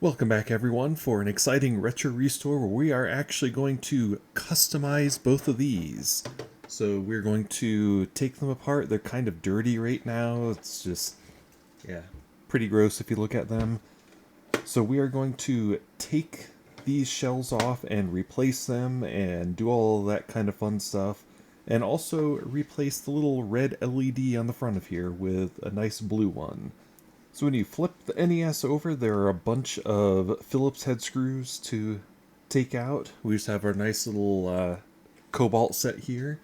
Welcome back everyone for an exciting retro restore where we are actually going to customize both of these. So we're going to take them apart. They're kind of dirty right now. It's just, yeah, pretty gross if you look at them. So we are going to take these shells off and replace them and do all that kind of fun stuff. And also replace the little red LED on the front of here with a nice blue one. So when you flip the NES over, there are a bunch of Phillips head screws to take out. We just have our nice little cobalt set here.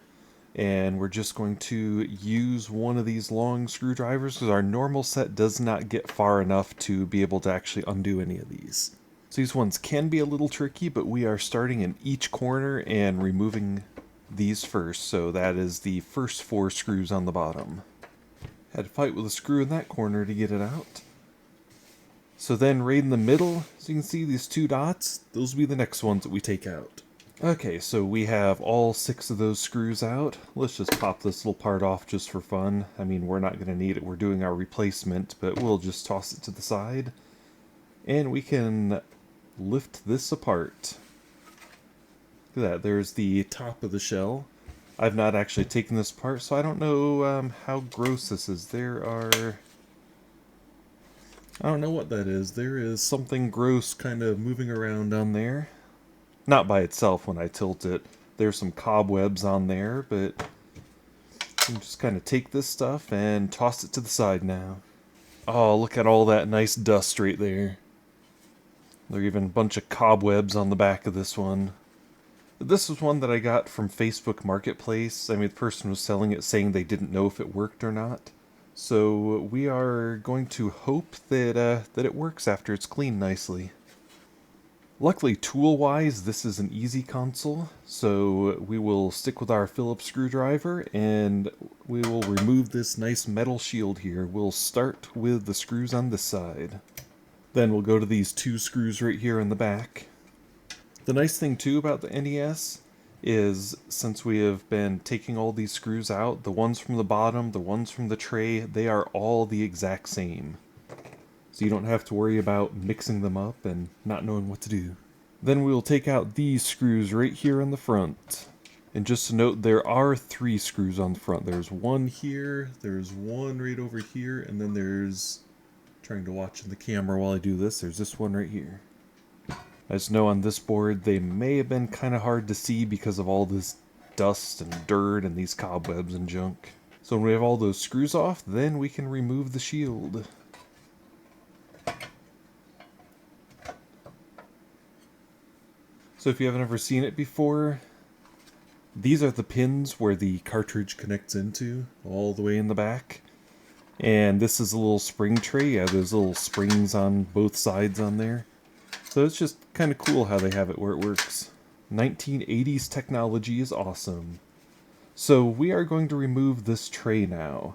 And we're just going to use one of these long screwdrivers because our normal set does not get far enough to be able to actually undo any of these. So these ones can be a little tricky, but we are starting in each corner and removing these first. So that is the first 4 screws on the bottom. Had to fight with a screw in that corner to get it out. So then right in the middle, so you can see these 2 dots, those will be the next ones that we take out. Okay, so we have all 6 of those screws out. Let's just pop this little part off just for fun. I mean, we're not going to need it, we're doing our replacement, but we'll just toss it to the side. And we can lift this apart. Look at that, there's the top of the shell. I've not actually taken this apart, so I don't know how gross this is. I don't know what that is. There is something gross kind of moving around on there. Not by itself when I tilt it. There's some cobwebs on there, but you can just kind of take this stuff and toss it to the side now. Oh, look at all that nice dust right there. There are even a bunch of cobwebs on the back of this one. This was one that I got from Facebook Marketplace. I mean, the person was selling it saying they didn't know if it worked or not. So we are going to hope that it works after it's cleaned nicely. Luckily, tool-wise, this is an easy console, so we will stick with our Phillips screwdriver and we will remove this nice metal shield here. We'll start with the screws on this side. Then we'll go to these 2 screws right here in the back. The nice thing too about the NES is since we have been taking all these screws out, the ones from the bottom, the ones from the tray, they are all the exact same. So you don't have to worry about mixing them up and not knowing what to do. Then we will take out these screws right here in the front. And just to note, there are 3 screws on the front. There's one here, there's one right over here, and then there's, trying to watch in the camera while I do this, there's this one right here. I just know on this board they may have been kind of hard to see because of all this dust and dirt and these cobwebs and junk. So when we have all those screws off, then we can remove the shield. So if you haven't ever seen it before, these are the pins where the cartridge connects into, all the way in the back. And this is a little spring tray. Yeah, there's little springs on both sides on there. So it's just kind of cool how they have it where it works. 1980s technology is awesome. So we are going to remove this tray now.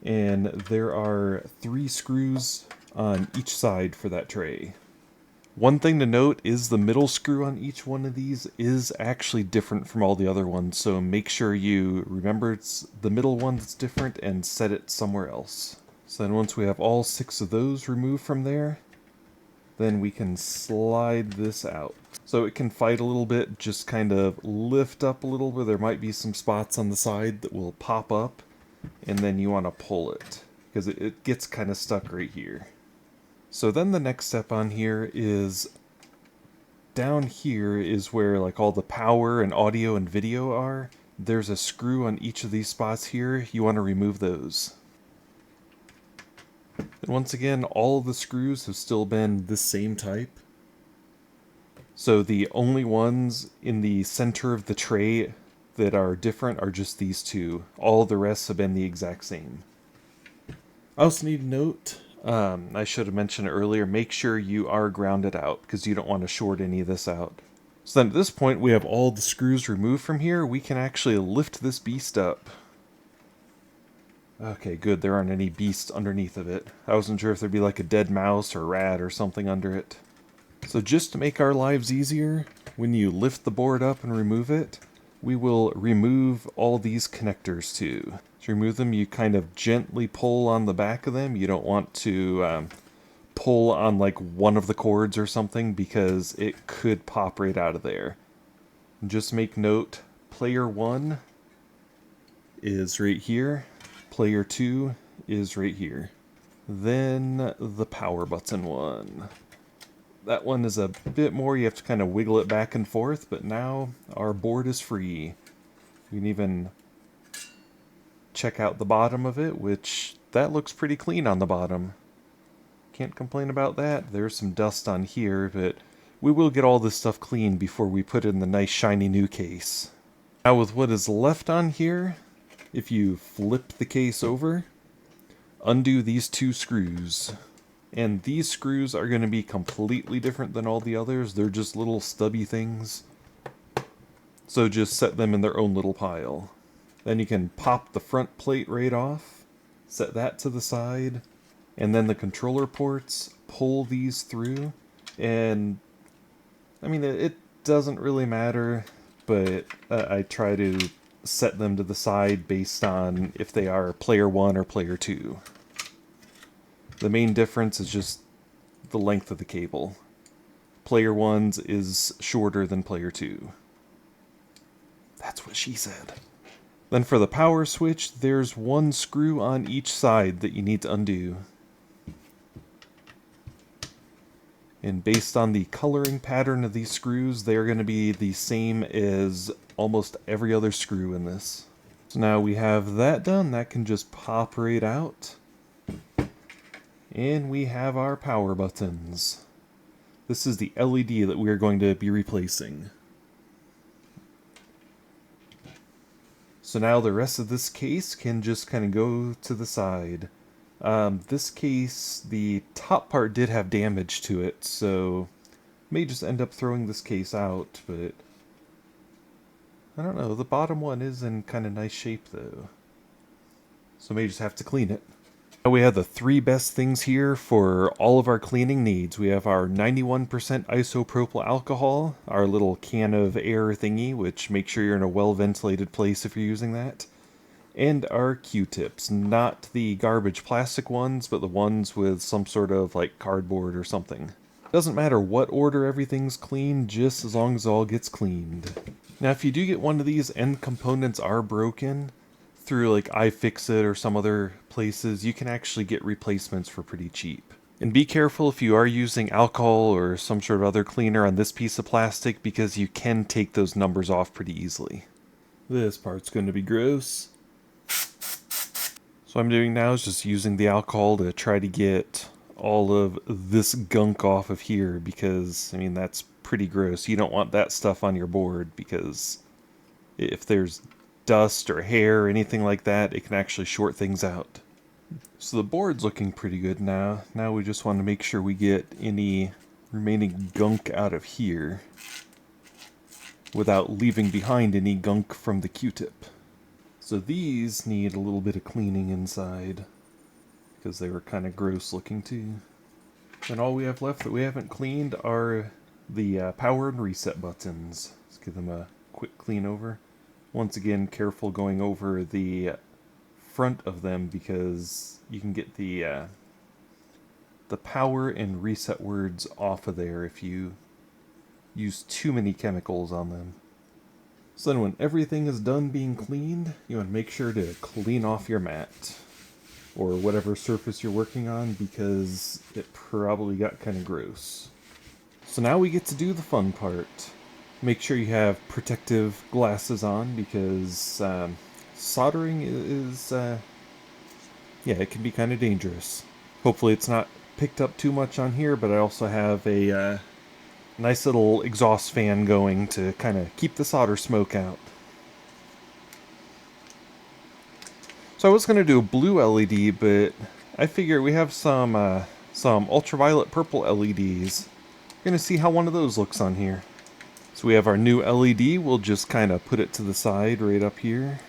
And there are 3 screws on each side for that tray. One thing to note is the middle screw on each one of these is actually different from all the other ones. So make sure you remember it's the middle one that's different and set it somewhere else. So then once we have all 6 of those removed from there, then we can slide this out. So it can fight a little bit, just kind of lift up a little bit. There might be some spots on the side that will pop up, and then you want to pull it, because it gets kind of stuck right here. So then the next step on here is, down here is where like all the power and audio and video are. There's a screw on each of these spots here. You want to remove those. And once again, all of the screws have still been this same type. So the only ones in the center of the tray that are different are just these 2. All the rest have been the exact same. I also need to note, I should have mentioned earlier, make sure you are grounded out because you don't want to short any of this out. So then at this point we have all the screws removed from here. We can actually lift this beast up. Okay, good, there aren't any beasts underneath of it. I wasn't sure if there'd be like a dead mouse or rat or something under it. So just to make our lives easier, when you lift the board up and remove it, we will remove all these connectors too. To remove them, you kind of gently pull on the back of them. You don't want to pull on like one of the cords or something because it could pop right out of there. Just make note, player 1 is right here, player 2 is right here. Then the power button one. That one is a bit more, you have to kind of wiggle it back and forth, but now our board is free. You can even check out the bottom of it, which that looks pretty clean on the bottom. Can't complain about that. There's some dust on here, but we will get all this stuff clean before we put it in the nice shiny new case. Now with what is left on here, if you flip the case over, undo these 2 screws. And these screws are going to be completely different than all the others. They're just little stubby things. So just set them in their own little pile. Then you can pop the front plate right off, set that to the side, and then the controller ports, pull these through, and I mean, it doesn't really matter, but I try to set them to the side based on if they are player 1 or player 2. The main difference is just the length of the cable. Player 1's is shorter than player 2. That's what she said. Then for the power switch, there's 1 screw on each side that you need to undo. And based on the coloring pattern of these screws, they are going to be the same as almost every other screw in this. So now we have that done, that can just pop right out. And we have our power buttons. This is the LED that we are going to be replacing. So now the rest of this case can just kind of go to the side. This case, the top part did have damage to it, so may just end up throwing this case out, but I don't know, the bottom one is in kind of nice shape though. So may just have to clean it. Now we have the 3 best things here for all of our cleaning needs. We have our 91% isopropyl alcohol, our little can of air thingy, which makes sure you're in a well-ventilated place if you're using that, and our Q-tips. Not the garbage plastic ones, but the ones with some sort of like cardboard or something. Doesn't matter what order everything's cleaned, just as long as it all gets cleaned. Now if you do get one of these and the components are broken, through like iFixit or some other places, you can actually get replacements for pretty cheap. And be careful if you are using alcohol or some sort of other cleaner on this piece of plastic, because you can take those numbers off pretty easily. This part's going to be gross. So what I'm doing now is just using the alcohol to try to get all of this gunk off of here, because, I mean, that's pretty gross. You don't want that stuff on your board, because if there's dust or hair or anything like that, it can actually short things out. So the board's looking pretty good now. Now we just want to make sure we get any remaining gunk out of here without leaving behind any gunk from the Q-tip. So these need a little bit of cleaning inside because they were kind of gross looking too. And all we have left that we haven't cleaned are the power and reset buttons. Let's give them a quick clean over. Once again, careful going over the front of them because you can get the power and reset words off of there if you use too many chemicals on them. So then when everything is done being cleaned, you want to make sure to clean off your mat or whatever surface you're working on, because it probably got kind of gross. So now we get to do the fun part. Make sure you have protective glasses on, because soldering is, yeah, it can be kind of dangerous. Hopefully it's not picked up too much on here, but I also have a nice little exhaust fan going to kind of keep the solder smoke out. So I was going to do a blue LED, but I figure we have some ultraviolet purple LEDs. We're going to see how one of those looks on here. So we have our new LED, we'll just kind of put it to the side right up here.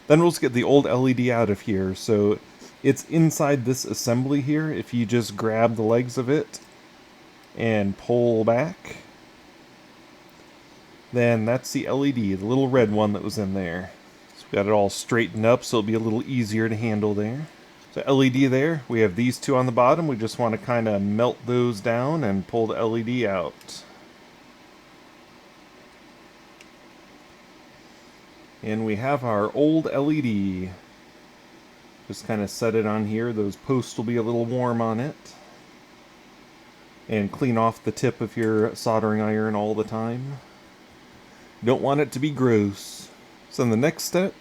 Then we'll just get the old LED out of here, so it's inside this assembly here. If you just grab the legs of it and pull back, then that's the LED, the little red one that was in there. So we got it all straightened up so it'll be a little easier to handle there. So LED there, we have these two on the bottom. We just want to kind of melt those down and pull the LED out. And we have our old LED. Just kind of set it on here. Those posts will be a little warm on it. And clean off the tip of your soldering iron all the time. Don't want it to be gross. So in the next step,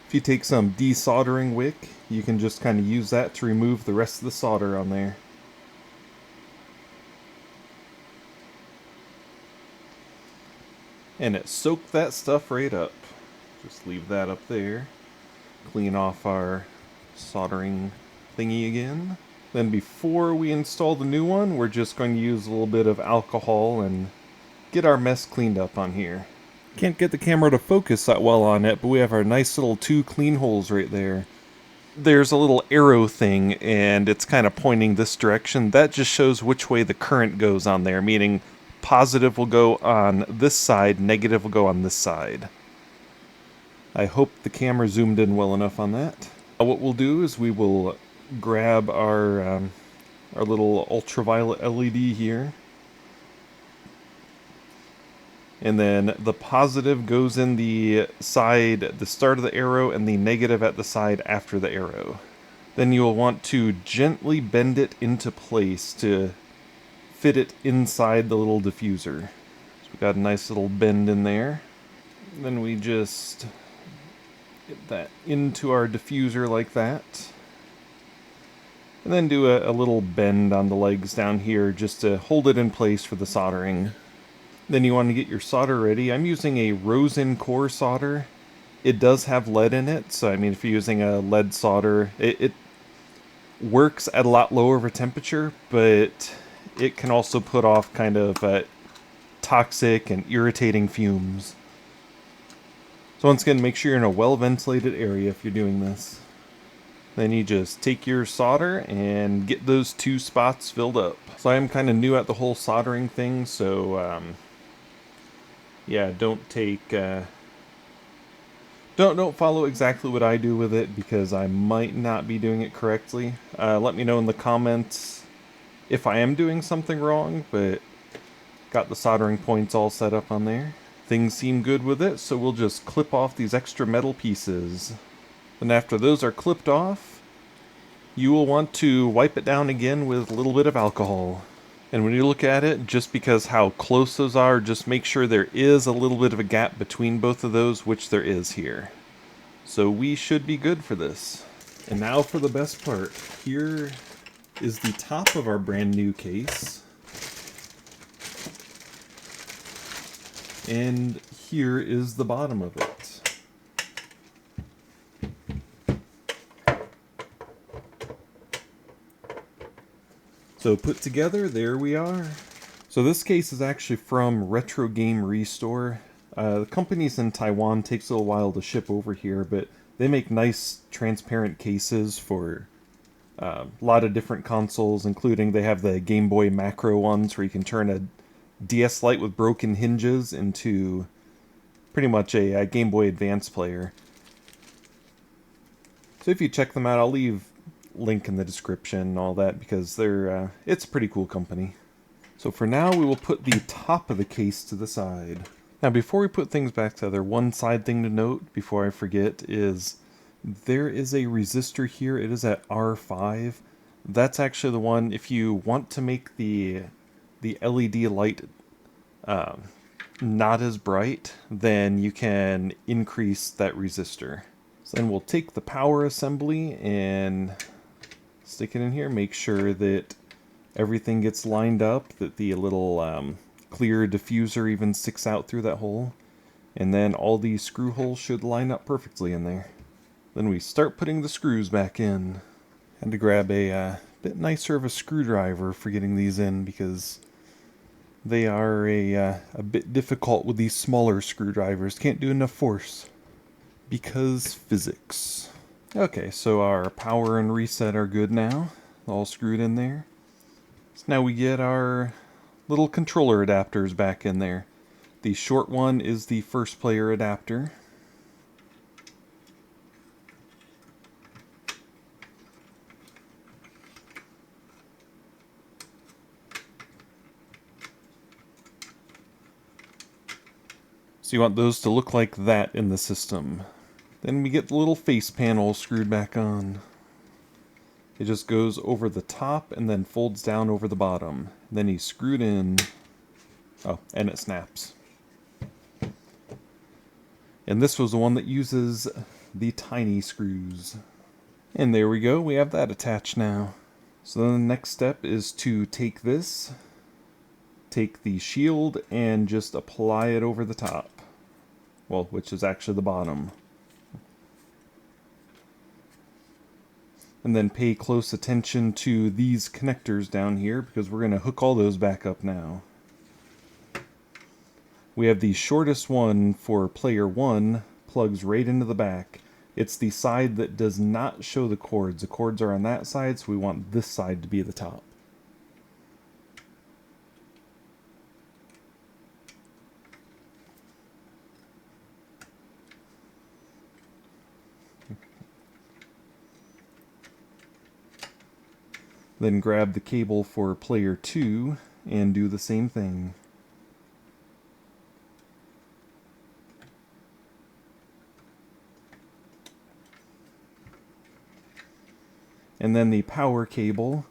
if you take some desoldering wick, you can just kind of use that to remove the rest of the solder on there. And it soaked that stuff right up. Just leave that up there. Clean off our soldering thingy again. Then before we install the new one, we're just going to use a little bit of alcohol and get our mess cleaned up on here. Can't get the camera to focus that well on it, but we have our nice little 2 clean holes right there. There's a little arrow thing, and it's kind of pointing this direction. That just shows which way the current goes on there, meaning positive will go on this side, negative will go on this side. I hope the camera zoomed in well enough on that. What we'll do is we will grab our little ultraviolet LED here. And then the positive goes in the side at the start of the arrow and the negative at the side after the arrow. Then you will want to gently bend it into place to fit it inside the little diffuser. So we got a nice little bend in there. Then we just get that into our diffuser like that. And then do a little bend on the legs down here just to hold it in place for the soldering. Then you want to get your solder ready. I'm using a rosin core solder. It does have lead in it, so I mean if you're using a lead solder, it works at a lot lower of a temperature, but it can also put off kind of toxic and irritating fumes. So once again, make sure you're in a well-ventilated area if you're doing this. Then you just take your solder and get those 2 spots filled up. So I'm kind of new at the whole soldering thing, so yeah, don't follow exactly what I do with it because I might not be doing it correctly. Let me know in the comments if I am doing something wrong, but got the soldering points all set up on there. Things seem good with it, so we'll just clip off these extra metal pieces. Then after those are clipped off, you will want to wipe it down again with a little bit of alcohol. And when you look at it, just because how close those are, just make sure there is a little bit of a gap between both of those, which there is here. So we should be good for this. And now for the best part. Here is the top of our brand new case. And here is the bottom of it. So put together, there we are. So this case is actually from Retro Game Restore. The company's in Taiwan, takes a little while to ship over here, but they make nice transparent cases for a lot of different consoles, including they have the Game Boy Macro ones where you can turn a DS Lite with broken hinges into pretty much a Game Boy Advance player. So if you check them out, I'll leave link in the description and all that because they're it's a pretty cool company. So for now we will put the top of the case to the side. Now before we put things back together, one side thing to note before I forget is there is a resistor here. It is at R5. That's actually the one if you want to make the LED light not as bright, then you can increase that resistor. So then we'll take the power assembly and stick it in here, make sure that everything gets lined up, that the little clear diffuser even sticks out through that hole, and then all these screw holes should line up perfectly in there. Then we start putting the screws back in. Had to grab a bit nicer of a screwdriver for getting these in because they are a bit difficult with these smaller screwdrivers. Can't do enough force because physics. Okay, so our power and reset are good now, all screwed in there. So now we get our little controller adapters back in there. The short one is the first player adapter. So you want those to look like that in the system. Then we get the little face panel screwed back on. It just goes over the top and then folds down over the bottom. Then he's screwed in. Oh, and it snaps. And this was the one that uses the tiny screws. And there we go, we have that attached now. So then the next step is to take this, take the shield, and just apply it over the top. Well, which is actually the bottom. And then pay close attention to these connectors down here, because we're going to hook all those back up now. We have the shortest one for player 1, plugs right into the back. It's the side that does not show the cords. The cords are on that side, so we want this side to be the top. Then grab the cable for player 2 and do the same thing. And then the power cable,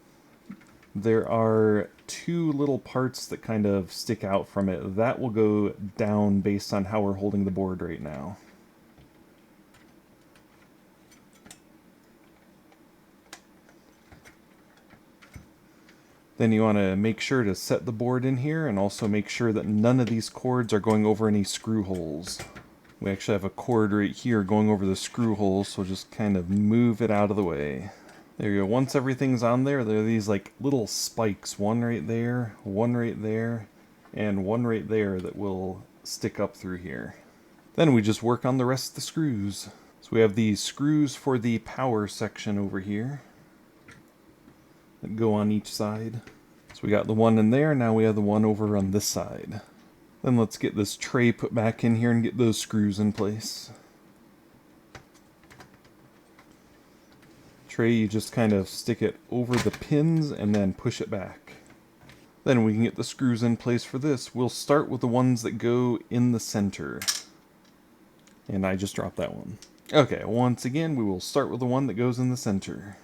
there are two little parts that kind of stick out from it. That will go down based on how we're holding the board right now. Then you want to make sure to set the board in here and also make sure that none of these cords are going over any screw holes. We actually have a cord right here going over the screw holes, so just kind of move it out of the way. There you go. Once everything's on there, there are these like little spikes, one right there, and one right there that will stick up through here. Then we just work on the rest of the screws. So we have these screws for the power section over here that go on each side. So we got the one in there, now we have the one over on this side. Then let's get this tray put back in here and get those screws in place. Tray, you just kind of stick it over the pins and then push it back. Then we can get the screws in place for this. We'll start with the ones that go in the center. And I just dropped that one. Okay, once again, we will start with the one that goes in the center.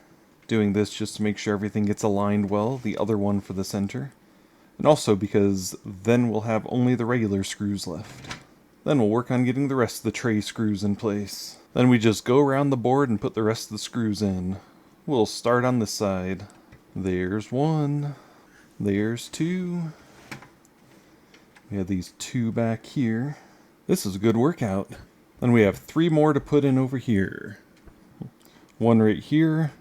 Doing this just to make sure everything gets aligned well, the other one for the center. And also because then we'll have only the regular screws left. Then we'll work on getting the rest of the tray screws in place. Then we just go around the board and put the rest of the screws in. We'll start on this side. There's one. There's two. We have these two back here. This is a good workout. Then we have three more to put in over here. One right here,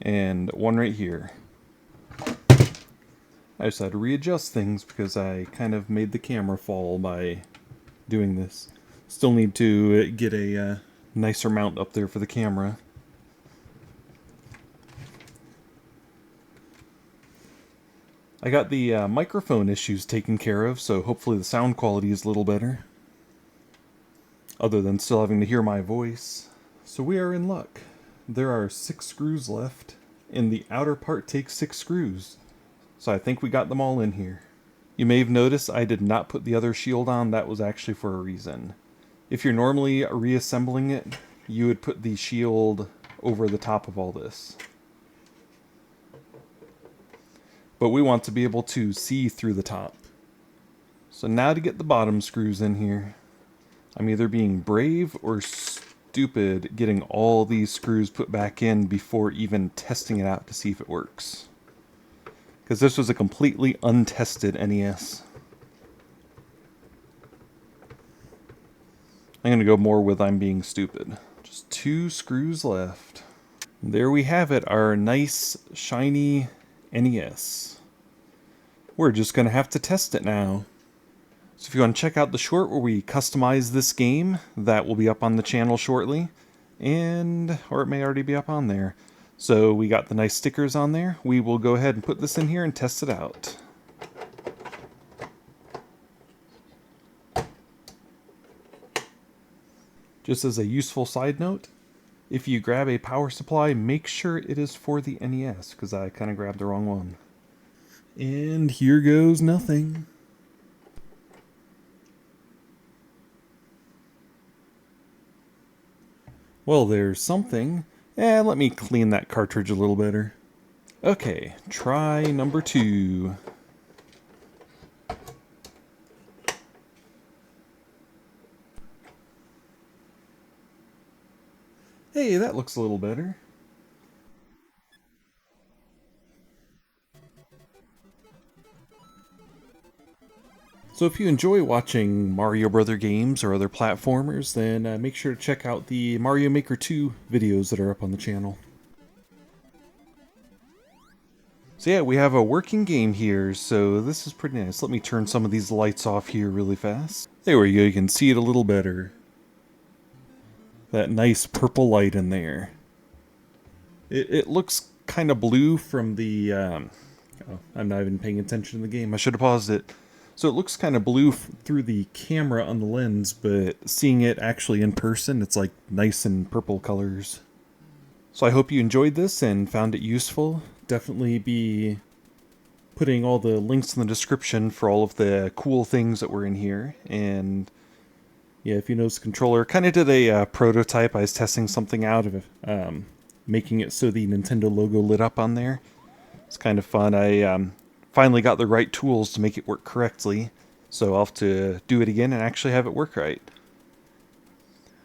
and one right here. I just had to readjust things because I kind of made the camera fall by doing this. Still need to get a nicer mount up there for the camera. I got the microphone issues taken care of, so hopefully the sound quality is a little better. Other than still having to hear my voice. So we are in luck. There are 6 screws left, and the outer part takes 6 screws. So I think we got them all in here. You may have noticed I did not put the other shield on. That was actually for a reason. If you're normally reassembling it, you would put the shield over the top of all this. But we want to be able to see through the top. So now to get the bottom screws in here. I'm either being brave or stupid getting all these screws put back in before even testing it out to see if it works. Because this was a completely untested NES. I'm going to go more with I'm being stupid. Just 2 screws left. There we have it, our nice, shiny NES. We're just going to have to test it now. So if you want to check out the short where we customize this game, that will be up on the channel shortly. Or it may already be up on there. So we got the nice stickers on there. We will go ahead and put this in here and test it out. Just as a useful side note, if you grab a power supply, make sure it is for the NES, because I kind of grabbed the wrong one. And here goes nothing. Well, there's something. Let me clean that cartridge a little better. Okay, try number 2. Hey, that looks a little better. So if you enjoy watching Mario Brother games or other platformers, then make sure to check out the Mario Maker 2 videos that are up on the channel. So yeah, we have a working game here, so this is pretty nice. Let me turn some of these lights off here really fast. There we go, you can see it a little better. That nice purple light in there. It looks kind of blue from the... oh, I'm not even paying attention to the game. I should have paused it. So it looks kind of blue through the camera on the lens, but seeing it actually in person, it's like nice and purple colors. So I hope you enjoyed this and found it useful. Definitely be putting all the links in the description for all of the cool things that were in here. And yeah, if you notice the controller, kind of did a prototype. I was testing something out of making it so the Nintendo logo lit up on there. It's kind of fun. I finally got the right tools to make it work correctly, so I'll have to do it again and actually have it work right.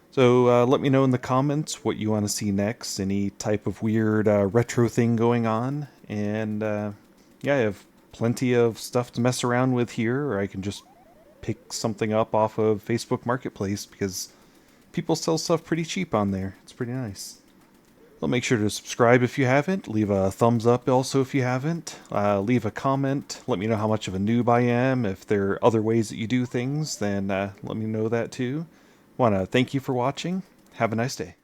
So let me know in the comments what you want to see next, any type of weird retro thing going on, and yeah, I have plenty of stuff to mess around with here, or I can just pick something up off of Facebook Marketplace because people sell stuff pretty cheap on there. It's pretty nice. Well, make sure to subscribe if you haven't. Leave a thumbs up also if you haven't. Leave a comment. Let me know how much of a noob I am. If there are other ways that you do things, then let me know that too. Want to thank you for watching. Have a nice day.